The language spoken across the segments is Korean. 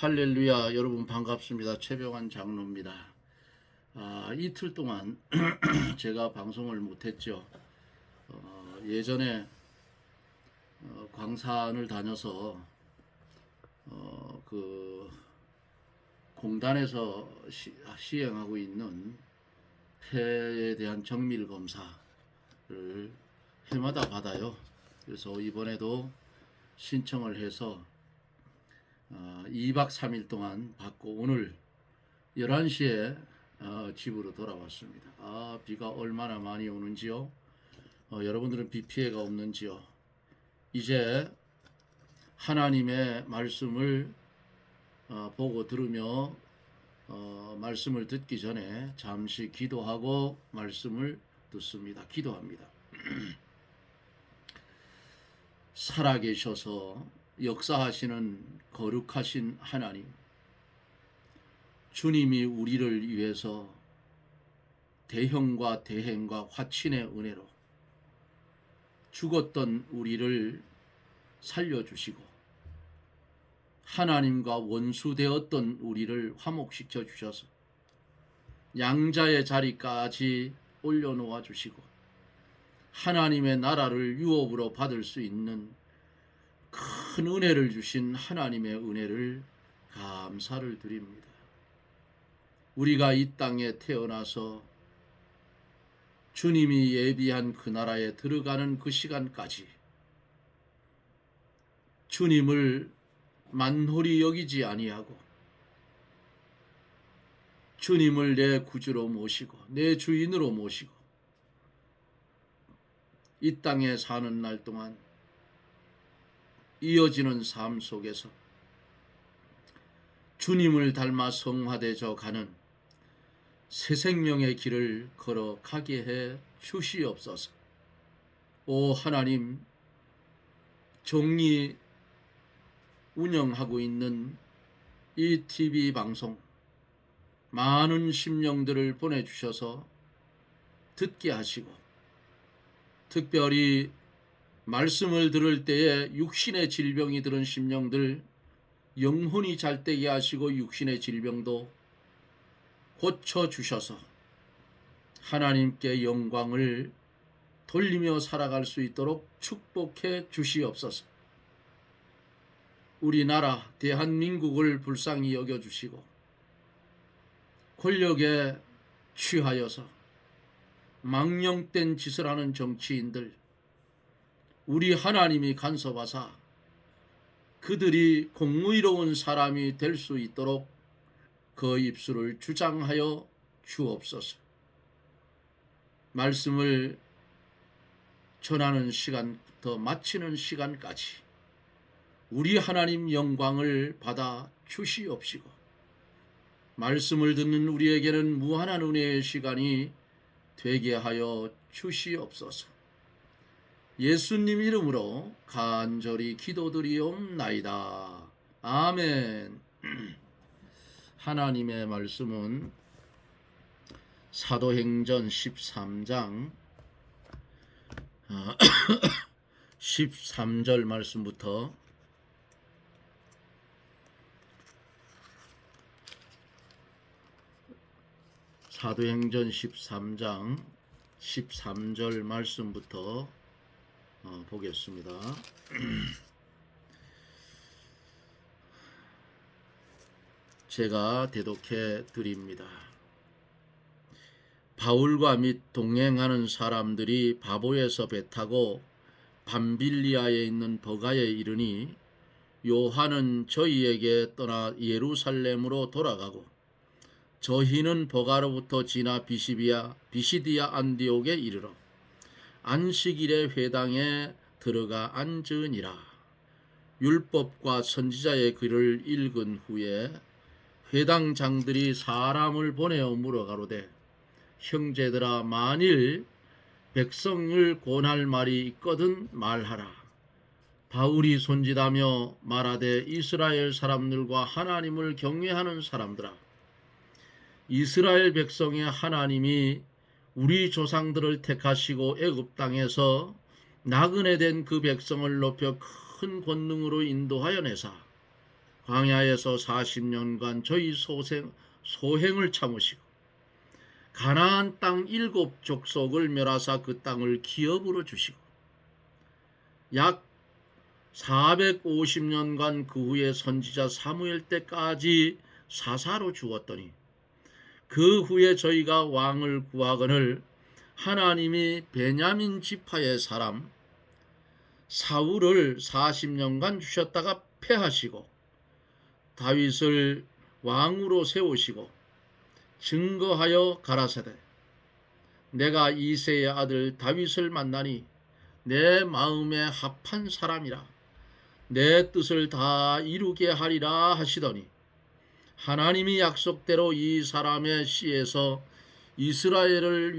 할렐루야. 여러분 반갑습니다. 최병환 장로입니다. 이틀 동안 제가 방송을 못했죠. 예전에 광산을 다녀서 그 공단에서 시행하고 있는 폐에 대한 정밀 검사를 해마다 받아요. 그래서 이번에도 신청을 해서 2박 3일 동안 받고 오늘 11시에 집으로 돌아왔습니다. 비가 얼마나 많이 오는지요? 여러분들은 비 피해가 없는지요? 이제 하나님의 말씀을 보고 들으며 말씀을 듣기 전에 잠시 기도하고 말씀을 듣습니다. 기도합니다. 살아계셔서 역사하시는 거룩하신 하나님, 주님이 우리를 위해서 대형과 대행과 화친의 은혜로 죽었던 우리를 살려주시고 하나님과 원수되었던 우리를 화목시켜 주셔서 양자의 자리까지 올려놓아 주시고 하나님의 나라를 유업으로 받을 수 있는 큰 은혜를 주신 하나님의 은혜를 감사를 드립니다. 우리가 이 땅에 태어나서 주님이 예비한 그 나라에 들어가는 그 시간까지 주님을 만홀히 여기지 아니하고 주님을 내 구주로 모시고 내 주인으로 모시고 이 땅에 사는 날 동안 이어지는 삶 속에서 주님을 닮아 성화되어 가는 새 생명의 길을 걸어가게 해 주시옵소서. 오 하나님, 종이 운영하고 있는 이 TV 방송 많은 심령들을 보내주셔서 듣게 하시고 특별히 말씀을 들을 때에 육신의 질병이 들은 심령들 영혼이 잘되게 하시고 육신의 질병도 고쳐주셔서 하나님께 영광을 돌리며 살아갈 수 있도록 축복해 주시옵소서. 우리나라 대한민국을 불쌍히 여겨주시고 권력에 취하여서 망령된 짓을 하는 정치인들 우리 하나님이 간섭하사 그들이 공의로운 사람이 될 수 있도록 그 입술을 주장하여 주옵소서. 말씀을 전하는 시간부터 마치는 시간까지 우리 하나님 영광을 받아 주시옵시고 말씀을 듣는 우리에게는 무한한 은혜의 시간이 되게 하여 주시옵소서. 예수님 이름으로 간절히 기도드리옵나이다. 아멘. 하나님의 말씀은 사도행전 13장 13절 말씀부터 사도행전 13장 13절 말씀부터 보겠습니다. 제가 대독해 드립니다. 바울과 및 동행하는 사람들이 바보에서 배 타고 밤빌리아에 있는 버가에 이르니 요한은 저희에게 떠나 예루살렘으로 돌아가고 저희는 버가로부터 지나 비시디아 안디옥에 이르러 안식일에 회당에 들어가 앉으니라. 율법과 선지자의 글을 읽은 후에 회당장들이 사람을 보내어 물어가로되 형제들아 만일 백성을 권할 말이 있거든 말하라. 바울이 손짓하며 말하되 이스라엘 사람들과 하나님을 경외하는 사람들아, 이스라엘 백성의 하나님이 우리 조상들을 택하시고 애굽 땅에서 나그네 된 그 백성을 높여 큰 권능으로 인도하여 내사 광야에서 40년간 저희 소행을 참으시고 가나안 땅 7족속을 멸하사 그 땅을 기업으로 주시고 약 450년간 그 후에 선지자 사무엘 때까지 사사로 죽었더니 그 후에 저희가 왕을 구하거늘 하나님이 베냐민 지파의 사람 사울을 40년간 주셨다가 패하시고 다윗을 왕으로 세우시고 증거하여 가라사대 내가 이새의 아들 다윗을 만나니 내 마음에 합한 사람이라 내 뜻을 다 이루게 하리라 하시더니 하나님이 약속대로 이 사람의 씨에서 이스라엘을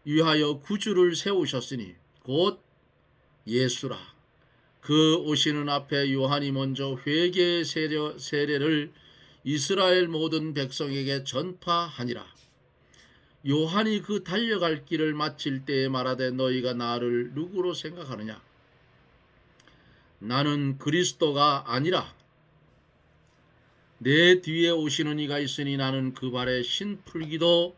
위하여 구주를 세우셨으니 곧 예수라. 그 오시는 앞에 요한이 먼저 회개의 세례를 이스라엘 모든 백성에게 전파하니라. 요한이 그 달려갈 길을 마칠 때에 말하되 너희가 나를 누구로 생각하느냐? 나는 그리스도가 아니라 내 뒤에 오시는 이가 있으니 나는 그 발에 신풀기도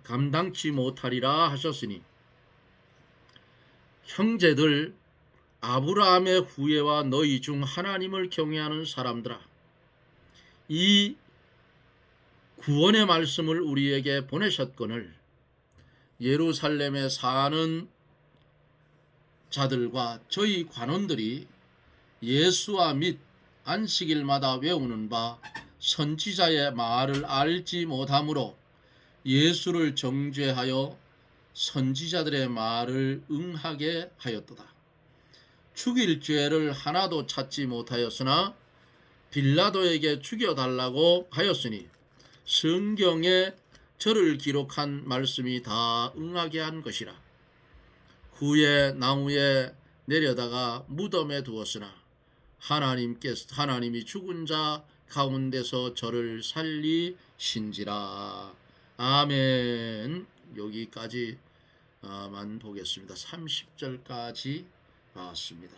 감당치 못하리라 하셨으니 형제들 아브라함의 후예와 너희 중 하나님을 경외하는 사람들아 이 구원의 말씀을 우리에게 보내셨거늘 예루살렘에 사는 자들과 저희 관원들이 예수와 및 안식일마다 외우는 바 선지자의 말을 알지 못하므로 예수를 정죄하여 선지자들의 말을 응하게 하였도다. 죽일 죄를 하나도 찾지 못하였으나 빌라도에게 죽여달라고 하였으니 성경에 저를 기록한 말씀이 다 응하게 한 것이라. 후에 나무에 내려다가 무덤에 두었으나 하나님이 죽은 자 가운데서 저를 살리신지라. 아멘. 여기까지만 보겠습니다. 30절까지 봤습니다.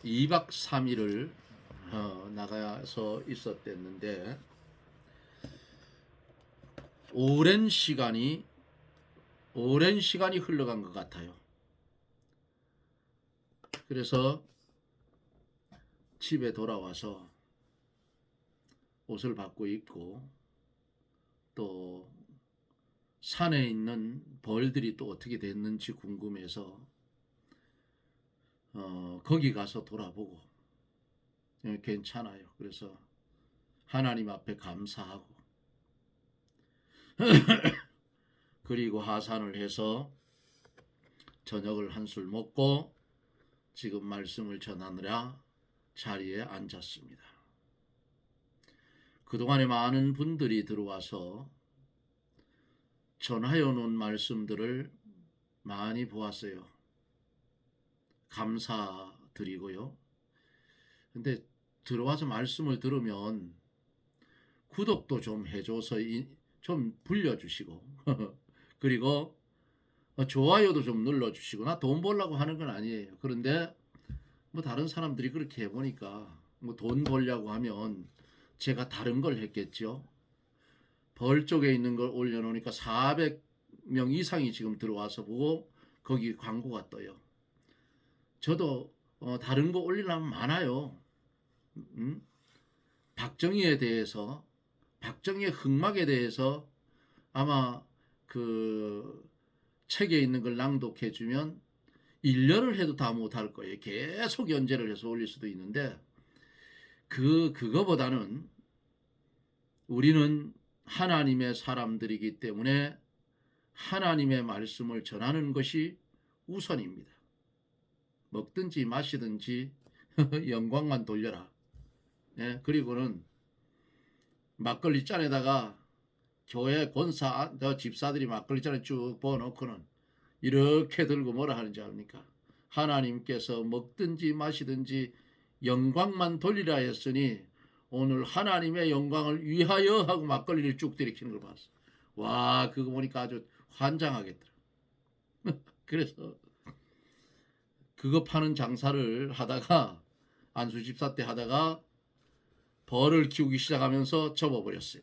2박 3일을 나가서 있었댔는데 오랜 시간이 흘러간 것 같아요. 그래서 집에 돌아와서 옷을 바꿔 입고 또 산에 있는 벌들이 또 어떻게 됐는지 궁금해서 거기 가서 돌아보고 괜찮아요. 그래서 하나님 앞에 감사하고 그리고 하산을 해서 저녁을 한술 먹고 지금 말씀을 전하느라 자리에 앉았습니다. 그동안에 많은 분들이 들어와서 전하여 놓은 말씀들을 많이 보았어요. 감사드리고요. 근데 들어와서 말씀을 들으면 구독도 좀 해줘서 좀 불려주시고 그리고 좋아요도 좀 눌러주시고 나 돈 벌려고 하는 건 아니에요. 그런데 뭐 다른 사람들이 그렇게 해보니까 뭐 돈 벌려고 하면 제가 다른 걸 했겠죠. 벌 쪽에 있는 걸 올려놓으니까 400명 이상이 지금 들어와서 보고 거기 광고가 떠요. 저도 다른 거 올리려면 많아요. 박정희에 대해서 박정희의 흑막에 대해서 아마 그 책에 있는 걸 낭독해주면 1년을 해도 다 못할 거예요. 계속 연재를 해서 올릴 수도 있는데 그거보다는 우리는 하나님의 사람들이기 때문에 하나님의 말씀을 전하는 것이 우선입니다. 먹든지 마시든지 영광만 돌려라. 네, 그리고는 막걸리 잔에다가 교회 권사 집사들이 막걸리 잔에 쭉 부어놓고는 이렇게 들고 뭐라 하는지 압니까? 하나님께서 먹든지 마시든지 영광만 돌리라 했으니 오늘 하나님의 영광을 위하여 하고 막걸리를 쭉 들이키는 걸 봤어. 와, 그거 보니까 아주 환장하겠더라. 그래서 그거 파는 장사를 하다가 안수집사 때 하다가 벌을 키우기 시작하면서 접어버렸어요.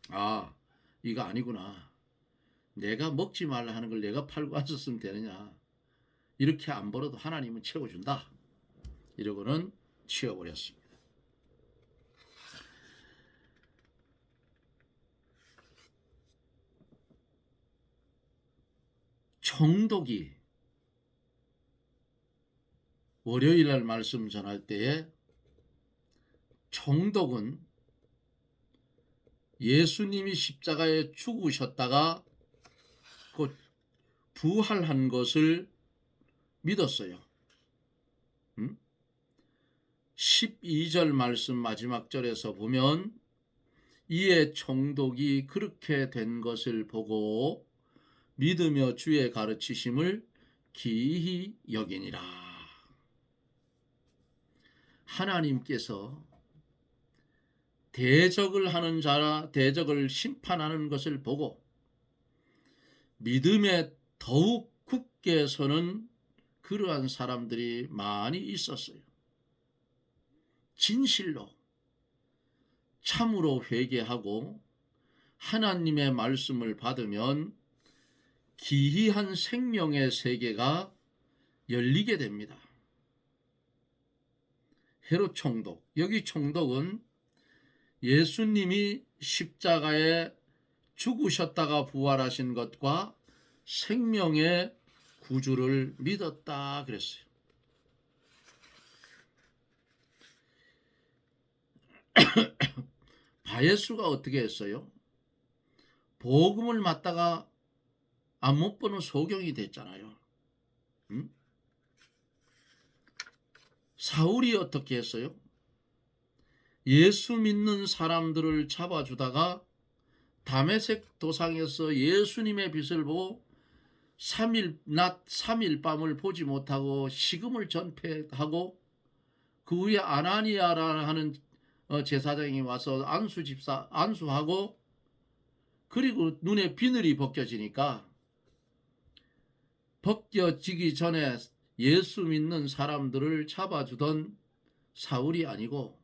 아, 이거 아니구나. 내가 먹지 말라 하는 걸 내가 팔고 앉았으면 되느냐. 이렇게 안 벌어도 하나님은 채워준다. 이러고는 치워버렸습니다. 총독이 월요일날 말씀 전할 때에 총독은 예수님이 십자가에 죽으셨다가 곧 부활한 것을 믿었어요. 12절 말씀 마지막 절에서 보면 이에 총독이 그렇게 된 것을 보고 믿으며 주의 가르치심을 기히 여기니라. 하나님께서 대적을 하는 자라 대적을 심판하는 것을 보고 믿음에 더욱 굳게 서는 그러한 사람들이 많이 있었어요. 진실로 참으로 회개하고 하나님의 말씀을 받으면 기이한 생명의 세계가 열리게 됩니다. 헤롯 총독, 여기 총독은 예수님이 십자가에 죽으셨다가 부활하신 것과 생명의 구주를 믿었다 그랬어요. 바예수가 어떻게 했어요? 복음을 맞다가 안 못 보는 소경이 됐잖아요. 사울이 어떻게 했어요? 예수 믿는 사람들을 잡아주다가 다메섹 도상에서 예수님의 빛을 보고 3일 낮 3일 밤을 보지 못하고 식음을 전폐하고 그 후에 아나니아라 하는 제사장이 와서 안수하고 그리고 눈에 비늘이 벗겨지니까 벗겨지기 전에 예수 믿는 사람들을 잡아주던 사울이 아니고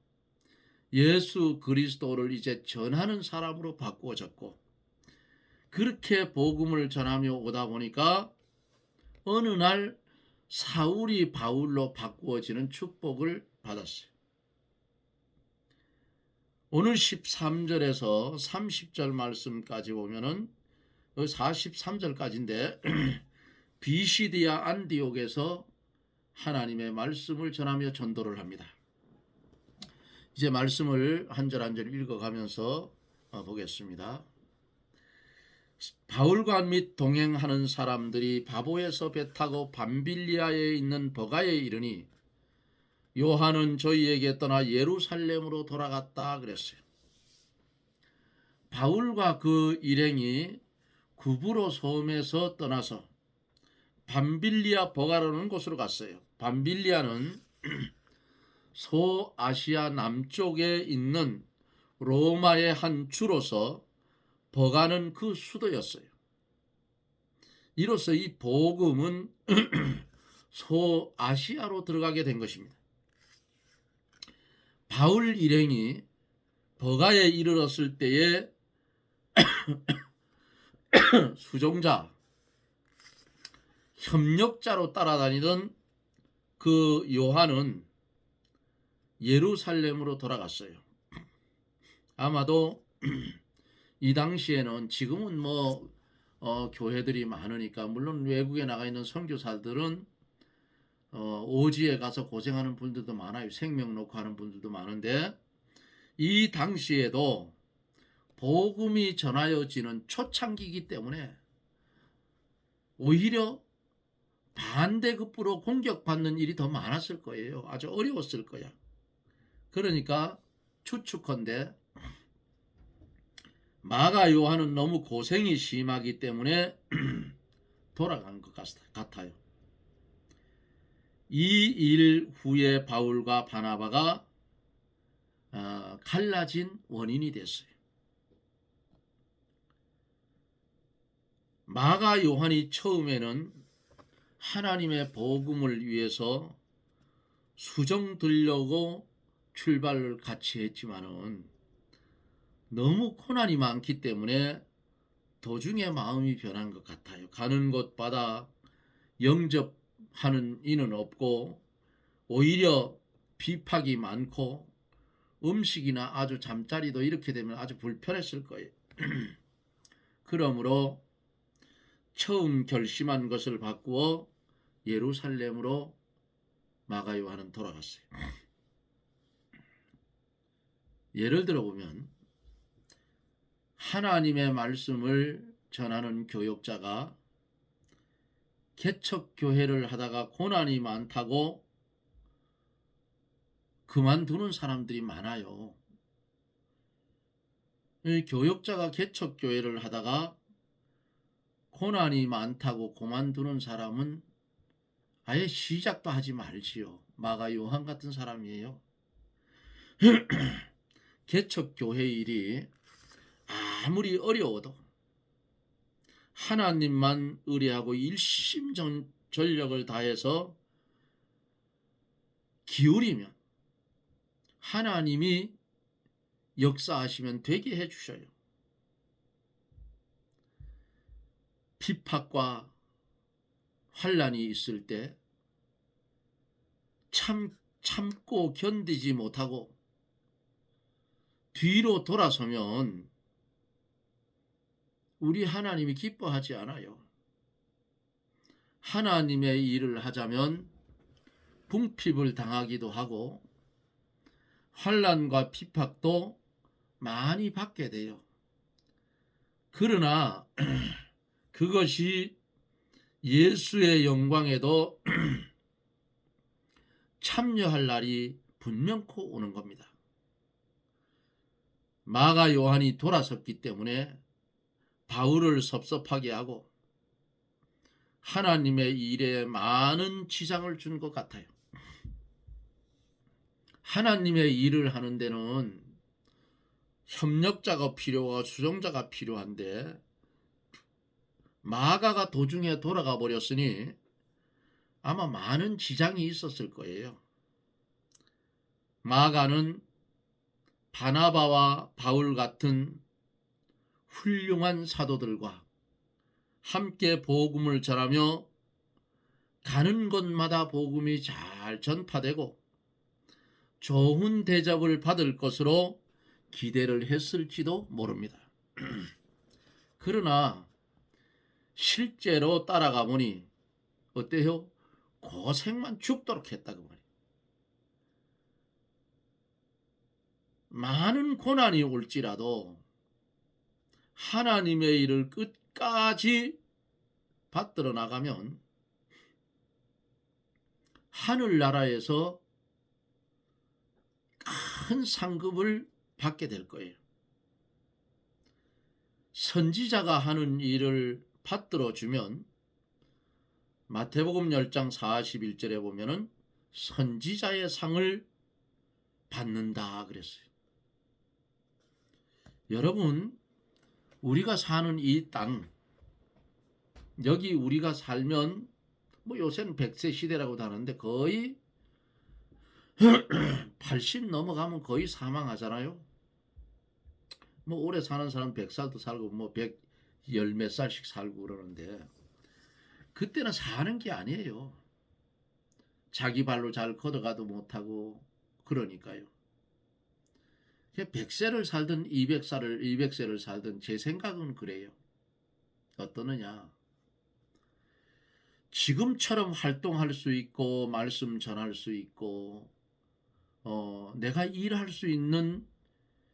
예수 그리스도를 이제 전하는 사람으로 바꾸어졌고 그렇게 복음을 전하며 오다 보니까 어느 날 사울이 바울로 바꾸어지는 축복을 받았어요. 오늘 13절에서 30절 말씀까지 보면은 43절까지인데 비시디아 안디옥에서 하나님의 말씀을 전하며 전도를 합니다. 이제 말씀을 한 절 한 절 읽어가면서 보겠습니다. 바울과 및 동행하는 사람들이 바보에서 배 타고 밤빌리아에 있는 버가에 이르니 요한은 저희에게 떠나 예루살렘으로 돌아갔다 그랬어요. 바울과 그 일행이 구브로 섬에서 떠나서 밤빌리아 버가라는 곳으로 갔어요. 밤빌리아는 소아시아 남쪽에 있는 로마의 한 주로서 버가는 그 수도였어요. 이로써 이 복음은 소아시아로 들어가게 된 것입니다. 바울 일행이 버가에 이르렀을 때에 수종자, 협력자로 따라다니던 그 요한은 예루살렘으로 돌아갔어요. 아마도 이 당시에는 지금은 교회들이 많으니까 물론 외국에 나가 있는 선교사들은 오지에 가서 고생하는 분들도 많아요. 생명 놓고 하는 분들도 많은데 이 당시에도 복음이 전하여지는 초창기이기 때문에 오히려 반대급부로 공격받는 일이 더 많았을 거예요. 아주 어려웠을 거야. 그러니까 추측컨대 마가 요한은 너무 고생이 심하기 때문에 돌아간 것 같아요. 이 일 후에 바울과 바나바가 갈라진 원인이 됐어요. 마가 요한이 처음에는 하나님의 복음을 위해서 수정 들려고 출발을 같이 했지만은 너무 고난이 많기 때문에 도중에 마음이 변한 것 같아요. 가는 곳마다 영접하는 이는 없고 오히려 비박이 많고 음식이나 아주 잠자리도 이렇게 되면 아주 불편했을 거예요. 그러므로 처음 결심한 것을 바꾸어 예루살렘으로 마가 요한은 돌아갔어요. 예를 들어 보면 하나님의 말씀을 전하는 교역자가 개척교회를 하다가 고난이 많다고 그만두는 사람들이 많아요. 교역자가 개척교회를 하다가 고난이 많다고 그만두는 사람은 아예 시작도 하지 말지요. 마가 요한 같은 사람이에요. 개척교회 일이 아무리 어려워도 하나님만 의뢰하고 일심전력을 다해서 기울이면 하나님이 역사하시면 되게 해주셔요. 비박과 환난이 있을 때 참고 견디지 못하고 뒤로 돌아서면 우리 하나님이 기뻐하지 않아요. 하나님의 일을 하자면 궁핍을 당하기도 하고 환난과 핍박도 많이 받게 돼요. 그러나 그것이 예수의 영광에도 참여할 날이 분명코 오는 겁니다. 마가 요한이 돌아섰기 때문에 바울을 섭섭하게 하고 하나님의 일에 많은 지장을 준 것 같아요. 하나님의 일을 하는 데는 협력자가 필요하고 수종자가 필요한데 마가가 도중에 돌아가 버렸으니 아마 많은 지장이 있었을 거예요. 마가는 바나바와 바울 같은 훌륭한 사도들과 함께 복음을 전하며 가는 곳마다 복음이 잘 전파되고 좋은 대접을 받을 것으로 기대를 했을지도 모릅니다. 그러나 실제로 따라가 보니 어때요? 고생만 죽도록 했다고 말이에요. 많은 고난이 올지라도 하나님의 일을 끝까지 받들어 나가면 하늘나라에서 큰 상급을 받게 될 거예요. 선지자가 하는 일을 받들어 주면 마태복음 10장 41절에 보면은 선지자의 상을 받는다 그랬어요. 여러분, 우리가 사는 이 땅, 여기 우리가 살면 뭐 요새는 100세 시대라고도 하는데 거의 80 넘어가면 거의 사망하잖아요. 뭐 오래 사는 사람 100살도 살고 뭐 110 몇 살씩 살고 그러는데 그때는 사는 게 아니에요. 자기 발로 잘 걷어가도 못하고 그러니까요. 100세를 살든 200세를 살든 제 생각은 그래요. 어떠느냐. 지금처럼 활동할 수 있고 말씀 전할 수 있고 내가 일할 수 있는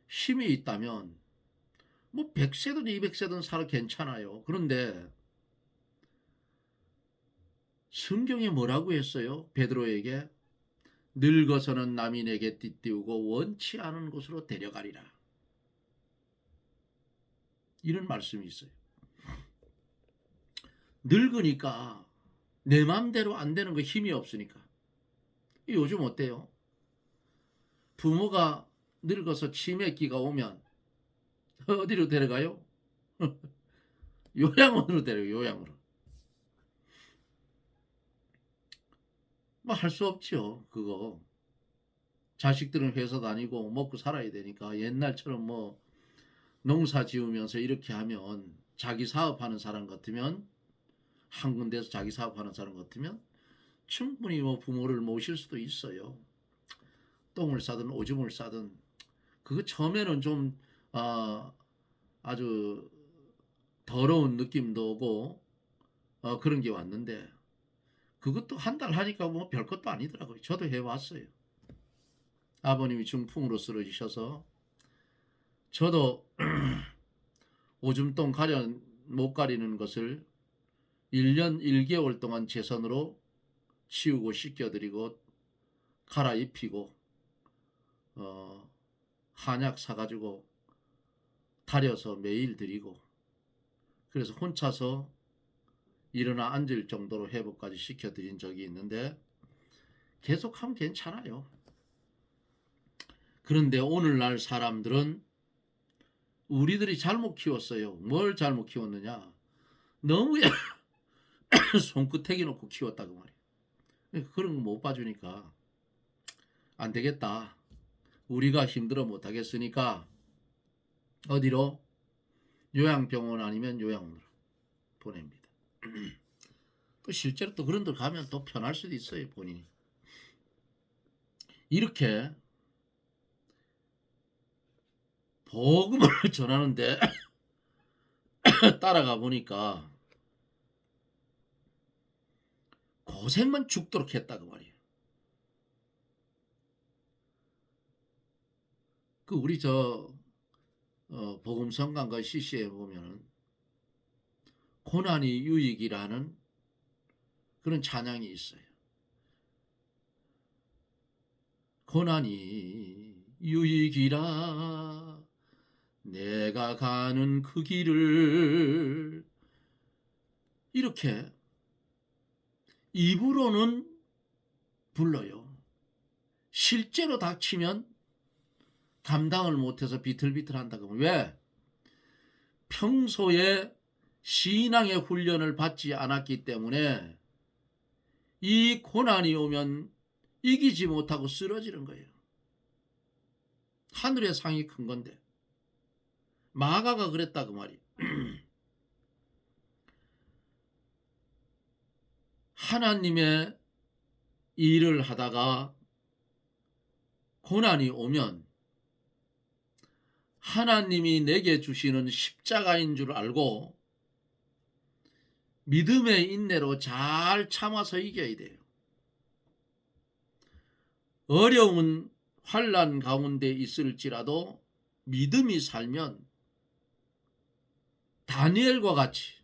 힘이 있다면 뭐 100세든 200세든 살아 괜찮아요. 그런데 성경에 뭐라고 했어요? 베드로에게 늙어서는 남이 내게 띠띠우고 원치 않은 곳으로 데려가리라. 이런 말씀이 있어요. 늙으니까 내 마음대로 안 되는 거 힘이 없으니까. 요즘 어때요? 부모가 늙어서 치매기가 오면 어디로 데려가요? 요양원으로 데려요. 요양으로. 뭐 할 수 없죠. 그거. 자식들은 회사 다니고 먹고 살아야 되니까 옛날처럼 뭐 농사 지으면서 이렇게 하면 자기 사업하는 사람 같으면 한 군데서 자기 사업하는 사람 같으면 충분히 뭐 부모를 모실 수도 있어요. 똥을 싸든 오줌을 싸든 그거 처음에는 좀 아주 더러운 느낌도 오고 그런 게 왔는데 그것도 한 달 하니까 뭐 별것도 아니더라고요. 저도 해왔어요. 아버님이 중풍으로 쓰러지셔서 저도 오줌똥 못 가리는 것을 1년 1개월 동안 제 손으로 치우고 씻겨드리고 갈아입히고 한약 사가지고 다려서 매일 드리고 그래서 혼자서 일어나 앉을 정도로 회복까지 시켜드린 적이 있는데 계속하면 괜찮아요. 그런데 오늘날 사람들은 우리들이 잘못 키웠어요. 뭘 잘못 키웠느냐? 너무 손끝대기 놓고 키웠다고 말이에요. 그런 거 못 봐주니까 안 되겠다. 우리가 힘들어 못하겠으니까 어디로? 요양병원 아니면 요양원으로 보냅니다. 또 실제로 또 그런 데 가면 또 편할 수도 있어요. 본인이. 이렇게 복음을 전하는데 따라가 보니까 고생만 죽도록 했다고 말이에요. 그 우리 복음성강과 CC에 보면은 고난이 유익이라는 그런 찬양이 있어요. 고난이 유익이라 내가 가는 그 길을 이렇게 입으로는 불러요. 실제로 닥치면 감당을 못해서 비틀비틀한다고. 왜? 평소에 신앙의 훈련을 받지 않았기 때문에 이 고난이 오면 이기지 못하고 쓰러지는 거예요. 하늘의 상이 큰 건데. 마가가 그랬다 그 말이에요. 하나님의 일을 하다가 고난이 오면 하나님이 내게 주시는 십자가인 줄 알고 믿음의 인내로 잘 참아서 이겨야 돼요. 어려운 환난 가운데 있을지라도 믿음이 살면 다니엘과 같이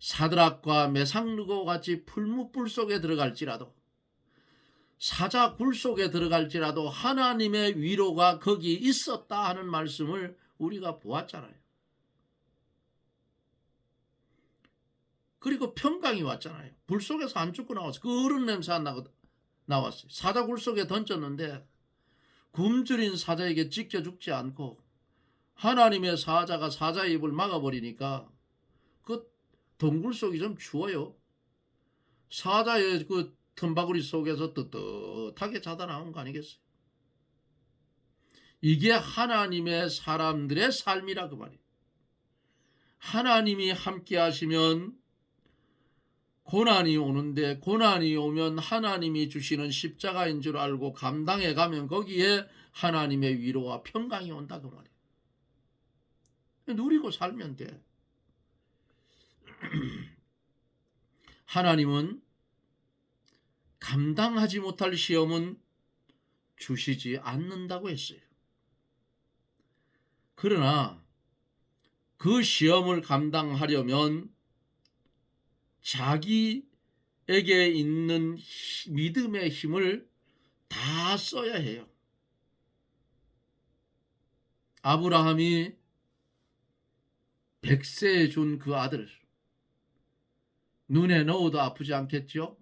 사드락과 메삭르고 같이 풀무불 속에 들어갈지라도 사자 굴 속에 들어갈지라도 하나님의 위로가 거기 있었다 하는 말씀을 우리가 보았잖아요. 그리고 평강이 왔잖아요. 불 속에서 안 죽고 나왔어요. 그 얼음 냄새 안 나고 나왔어요. 사자 굴 속에 던졌는데 굶주린 사자에게 찢겨 죽지 않고 하나님의 사자가 사자의 입을 막아버리니까 그 동굴 속이 좀 추워요. 사자의 그 틈바구리 속에서 떳떳하게 자다 나온 거 아니겠어요? 이게 하나님의 사람들의 삶이라 그 말이에요. 하나님이 함께 하시면 고난이 오는데 고난이 오면 하나님이 주시는 십자가인 줄 알고 감당해 가면 거기에 하나님의 위로와 평강이 온다 그 말이에요. 누리고 살면 돼. 하나님은 감당하지 못할 시험은 주시지 않는다고 했어요. 그러나 그 시험을 감당하려면 자기에게 있는 믿음의 힘을 다 써야 해요. 아브라함이 100세에 준 그 아들 눈에 넣어도 아프지 않겠죠?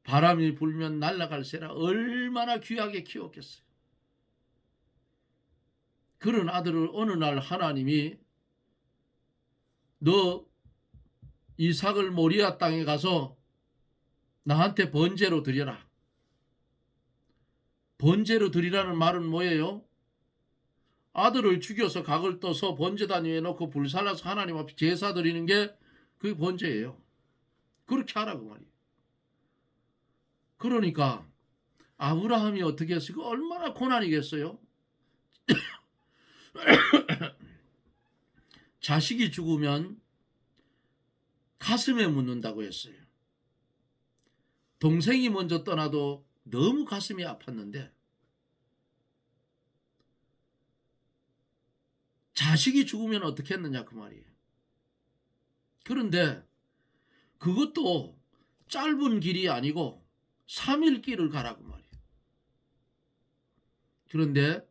바람이 불면 날아갈 새라 얼마나 귀하게 키웠겠어요. 그런 아들을 어느 날 하나님이 너 이삭을 모리아 땅에 가서 나한테 번제로 드려라. 번제로 드리라는 말은 뭐예요? 아들을 죽여서 각을 떠서 번제단 위에 놓고 불살라서 하나님 앞에 제사 드리는 게 그게 번제예요. 그렇게 하라고 말이에요. 그러니까 아브라함이 어떻게 했어요? 얼마나 고난이겠어요? 자식이 죽으면 가슴에 묻는다고 했어요. 동생이 먼저 떠나도 너무 가슴이 아팠는데 자식이 죽으면 어떻게 했느냐 그 말이에요. 그런데 그것도 짧은 길이 아니고 3일 길을 가라고 말이에요. 그런데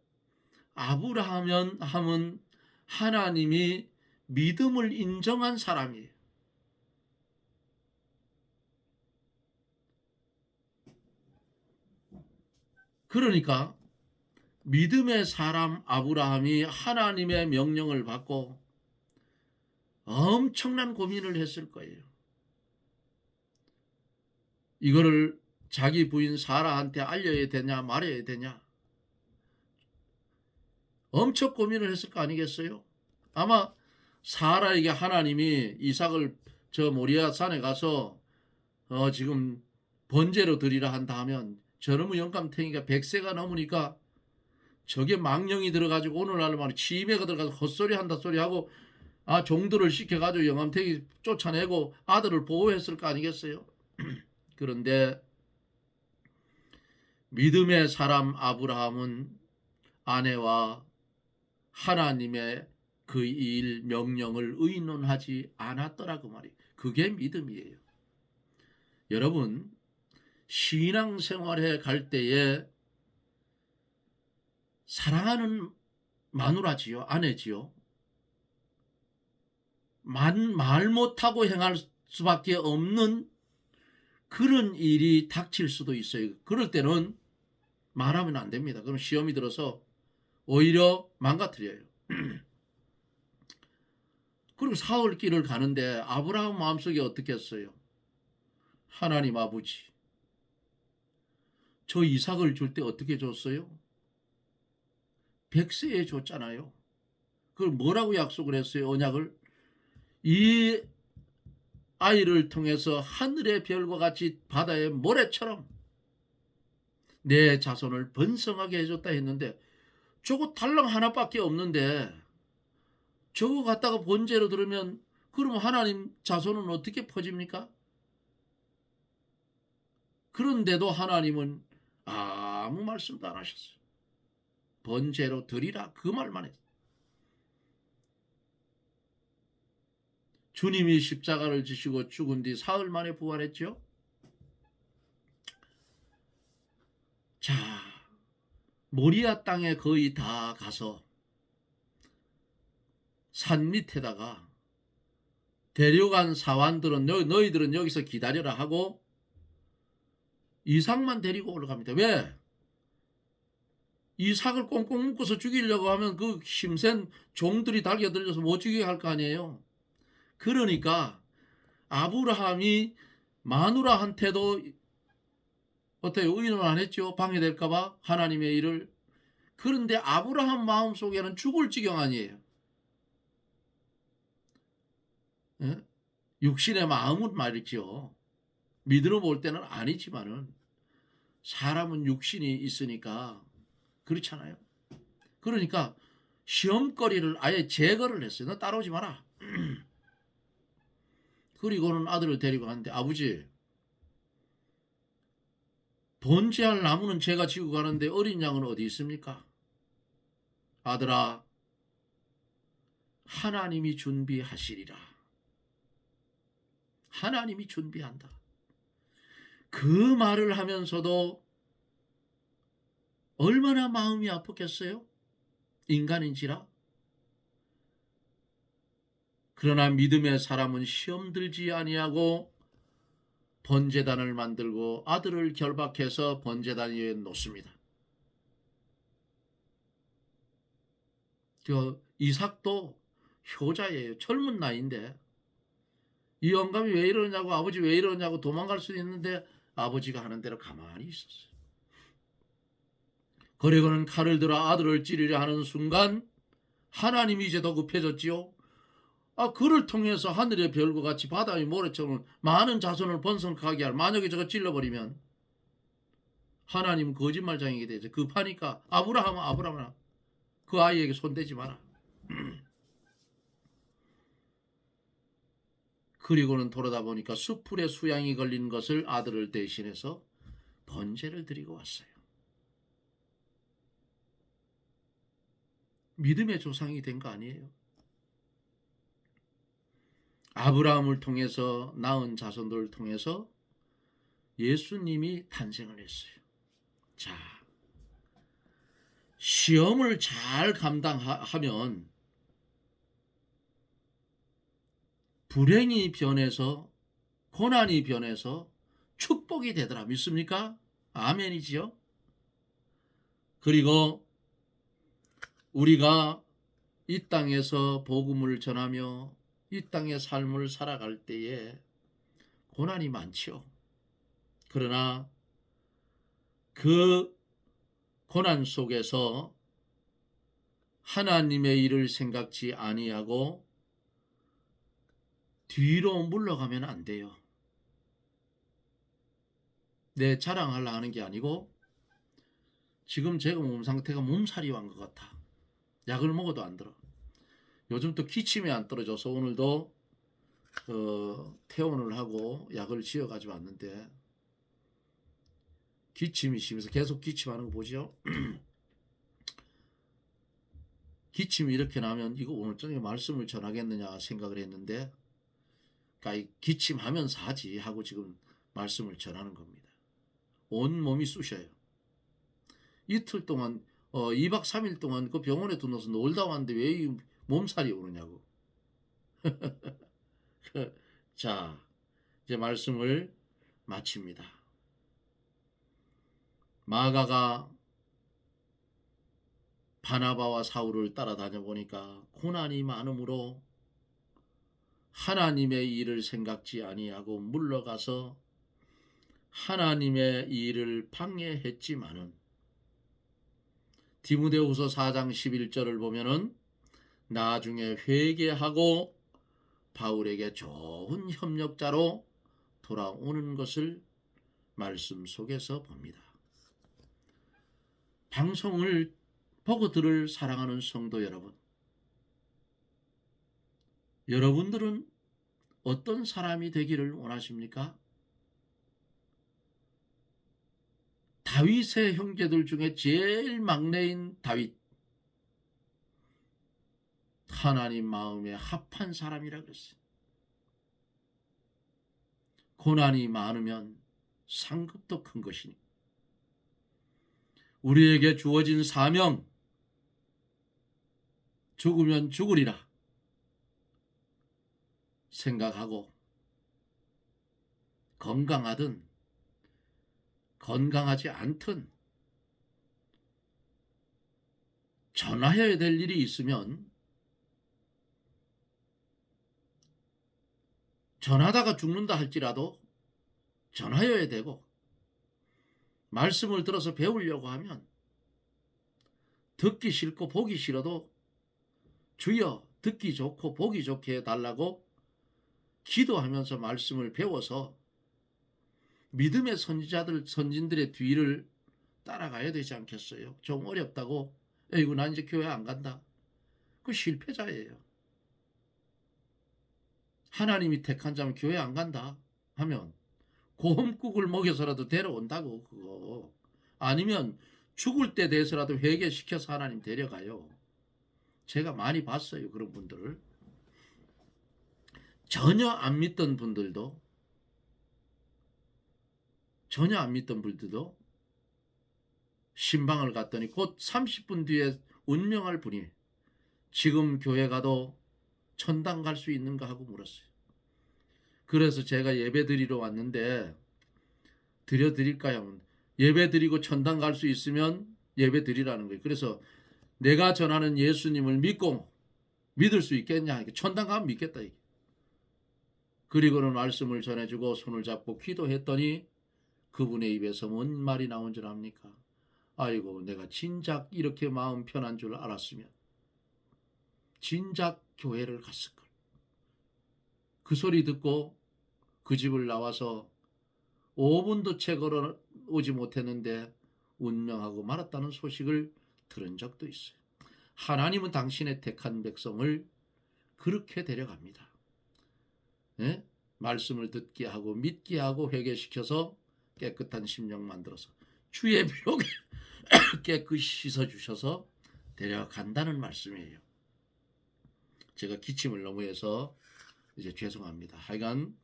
아브라함은 하나님이 믿음을 인정한 사람이에요. 그러니까 믿음의 사람 아브라함이 하나님의 명령을 받고 엄청난 고민을 했을 거예요. 이거를 자기 부인 사라한테 알려야 되냐 말해야 되냐 엄청 고민을 했을 거 아니겠어요? 아마 사라에게 하나님이 이삭을 저 모리아 산에 가서 지금 번제로 드리라 한다 하면 저놈의 영감탱이가 100세가 넘으니까 저게 망령이 들어가지고 오늘날 말이 치매가 들어가서 헛소리 한다 소리 하고 종들을 시켜가지고 영감탱이 쫓아내고 아들을 보호했을 거 아니겠어요? 그런데 믿음의 사람 아브라함은 아내와 하나님의 그 일 명령을 의논하지 않았더라고 말이에요. 그게 믿음이에요. 여러분 신앙생활에 갈 때에 사랑하는 마누라지요, 아내지요. 말 못하고 행할 수밖에 없는 그런 일이 닥칠 수도 있어요. 그럴 때는 말하면 안 됩니다. 그럼 시험이 들어서 오히려 망가뜨려요. 그리고 사흘 길을 가는데 아브라함 마음속에 어떻게 했어요? 하나님 아버지, 저 이삭을 줄 때 어떻게 줬어요? 100세에 줬잖아요. 그걸 뭐라고 약속을 했어요? 언약을? 이 아이를 통해서 하늘의 별과 같이 바다의 모래처럼 내 자손을 번성하게 해줬다 했는데 저거 달랑 하나밖에 없는데 저거 갖다가 번제로 들으면 그럼 하나님 자손은 어떻게 퍼집니까? 그런데도 하나님은 아무 말씀도 안 하셨어요. 번제로 드리라 그 말만 했어요. 주님이 십자가를 지시고 죽은 뒤 사흘 만에 부활했죠. 자, 모리아 땅에 거의 다 가서 산 밑에다가 데려간 사환들은 너희들은 여기서 기다려라 하고 이삭만 데리고 올라갑니다. 왜? 이삭을 꽁꽁 묶어서 죽이려고 하면 그 힘센 종들이 달겨들려서 못 죽이게 할 거 아니에요. 그러니까 아브라함이 마누라한테도 어때요? 의논 안 했죠? 방해될까봐 하나님의 일을. 그런데 아브라함 마음속에는 죽을 지경 아니에요. 예? 육신의 마음은 말이죠. 믿음으로 볼 때는 아니지만은 사람은 육신이 있으니까 그렇잖아요. 그러니까 시험거리를 아예 제거를 했어요. 너 따라오지 마라. 그리고는 아들을 데리고 갔는데 아버지 번제할 나무는 제가 지고 가는데 어린 양은 어디 있습니까? 아들아 하나님이 준비하시리라. 하나님이 준비한다. 그 말을 하면서도 얼마나 마음이 아팠겠어요? 인간인지라. 그러나 믿음의 사람은 시험 들지 아니하고 번제단을 만들고 아들을 결박해서 번제단 위에 놓습니다. 이삭도 효자예요. 젊은 나이인데. 이 영감이 왜 이러냐고, 아버지 왜 이러냐고 도망갈 수도 있는데 아버지가 하는 대로 가만히 있었어요. 그리고는 칼을 들어 아들을 찌르려 하는 순간 하나님이 이제 더 급해졌지요. 그를 통해서 하늘의 별과 같이 바다의 모래처럼 많은 자손을 번성하게 할, 만약에 저거 찔러버리면 하나님 거짓말장이게 되죠. 급하니까 아브라함아 그 아이에게 손대지 마라. 그리고는 돌아다 보니까 수풀에 수양이 걸린 것을 아들을 대신해서 번제를 드리고 왔어요. 믿음의 조상이 된 거 아니에요. 아브라함을 통해서 낳은 자손들을 통해서 예수님이 탄생을 했어요. 자, 시험을 잘 감당하면 불행이 변해서, 고난이 변해서 축복이 되더라. 믿습니까? 아멘이지요. 그리고 우리가 이 땅에서 복음을 전하며 이 땅의 삶을 살아갈 때에 고난이 많지요. 그러나 그 고난 속에서 하나님의 일을 생각지 아니하고 뒤로 물러가면 안 돼요. 내 자랑하려 하는 게 아니고 지금 제가 몸 상태가 몸살이 완 것 같아. 약을 먹어도 안 들어. 요즘 또 기침이 안 떨어져서 오늘도 퇴원을 하고 약을 지어가지고 왔는데 기침이 심해서 계속 기침하는 거 보죠. 기침이 이렇게 나면 이거 오늘 저녁에 말씀을 전하겠느냐 생각을 했는데 그러니까 기침하면서 하지 하고 지금 말씀을 전하는 겁니다. 온 몸이 쑤셔요. 이틀 동안 2박 3일 동안 그 병원에 두어서 놀다 왔는데 왜 이 몸살이 오느냐고. 자, 이제 말씀을 마칩니다. 마가가 바나바와 사울을 따라다녀 보니까 고난이 많으므로 하나님의 일을 생각지 아니하고 물러가서 하나님의 일을 방해했지만은 디모데후서 4장 11절을 보면은 나중에 회개하고 바울에게 좋은 협력자로 돌아오는 것을 말씀 속에서 봅니다. 방송을 보고 들을 사랑하는 성도 여러분, 여러분들은 어떤 사람이 되기를 원하십니까? 다윗의 형제들 중에 제일 막내인 다윗, 하나님 마음에 합한 사람이라 그랬어요. 고난이 많으면 상급도 큰 것이니 우리에게 주어진 사명, 죽으면 죽으리라 생각하고 건강하든 건강하지 않든 전화해야 될 일이 있으면 전하다가 죽는다 할지라도 전하여야 되고 말씀을 들어서 배우려고 하면 듣기 싫고 보기 싫어도 주여 듣기 좋고 보기 좋게 해달라고 기도하면서 말씀을 배워서 믿음의 선진들의 뒤를 따라가야 되지 않겠어요? 좀 어렵다고 에이구 난 이제 교회 안 간다. 그 실패자예요. 하나님이 택한 자면 교회 안 간다 하면 고음국을 먹여서라도 데려온다고. 그거 아니면 죽을 때 돼서라도 회개시켜서 하나님 데려가요. 제가 많이 봤어요. 그런 분들을. 전혀 안 믿던 분들도 신방을 갔더니 곧 30분 뒤에 운명할 분이 지금 교회 가도 천당 갈 수 있는가 하고 물었어요. 그래서 제가 예배 드리러 왔는데 드릴까요? 예배 드리고 천당 갈 수 있으면 예배 드리라는 거예요. 그래서 내가 전하는 예수님을 믿고 믿을 수 있겠냐? 천당 가면 믿겠다. 이게. 그리고는 말씀을 전해주고 손을 잡고 기도했더니 그분의 입에서 뭔 말이 나온 줄 압니까? 아이고, 내가 진작 이렇게 마음 편한 줄 알았으면 진작 교회를 갔을걸. 그 소리 듣고 그 집을 나와서 5분도 채 걸어오지 못했는데 운명하고 말았다는 소식을 들은 적도 있어요. 하나님은 당신의 택한 백성을 그렇게 데려갑니다. 예? 말씀을 듣게 하고 믿게 하고 회개시켜서 깨끗한 심령 만들어서 주의 피로 깨끗이 씻어주셔서 데려간다는 말씀이에요. 제가 기침을 너무 해서 이제 죄송합니다. 하여간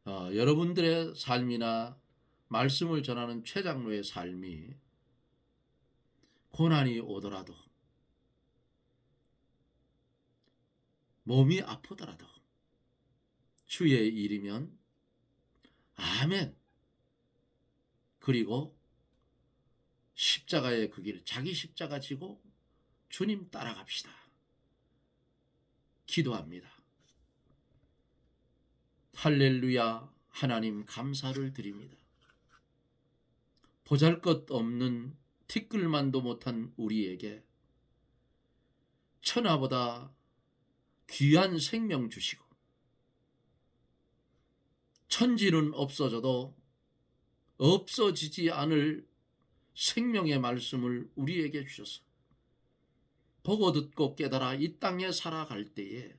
여러분들의 삶이나 말씀을 전하는 최장로의 삶이 고난이 오더라도 몸이 아프더라도 주의 일이면 아멘. 그리고 십자가의 그 길, 자기 십자가 지고 주님 따라갑시다. 기도합니다. 할렐루야. 하나님 감사를 드립니다. 보잘것없는 티끌만도 못한 우리에게 천하보다 귀한 생명 주시고 천지는 없어져도 없어지지 않을 생명의 말씀을 우리에게 주셔서 보고 듣고 깨달아 이 땅에 살아갈 때에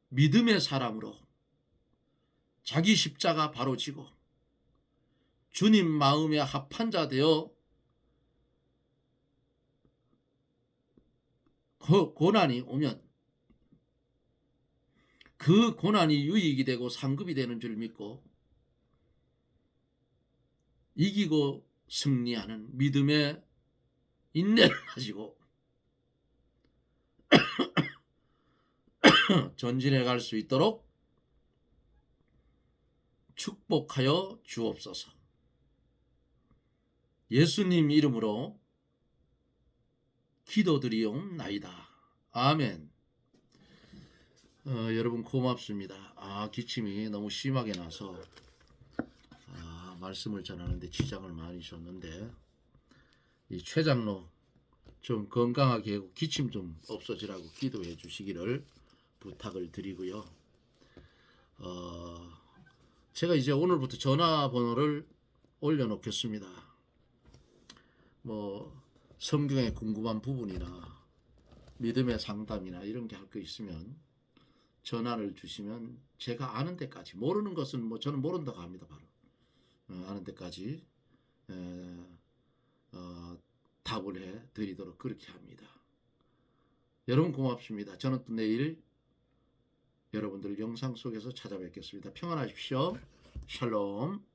믿음의 사람으로 자기 십자가 바로 지고 주님 마음에 합한 자 되어 고난이 오면 그 고난이 유익이 되고 상급이 되는 줄 믿고 이기고 승리하는 믿음의 인내를 가지고 전진해 갈 수 있도록 축복하여 주옵소서. 예수님 이름으로 기도드리옵나이다. 아멘. 여러분 고맙습니다. 기침이 너무 심하게 나서 말씀을 전하는데 지장을 많이 줬는데 이 최장로 좀 건강하게 하고 기침 좀 없어지라고 기도해 주시기를 부탁을 드리고요. 제가 이제 오늘부터 전화번호를 올려놓겠습니다. 뭐 성경에 궁금한 부분이나 믿음의 상담이나 이런 게 할 거 있으면 전화를 주시면 제가 아는 데까지, 모르는 것은 뭐 저는 모른다고 합니다. 바로 아는 데까지 답을 해 드리도록 그렇게 합니다. 여러분 고맙습니다. 저는 또 내일 여러분들 영상 속에서 찾아뵙겠습니다. 평안하십시오. 샬롬.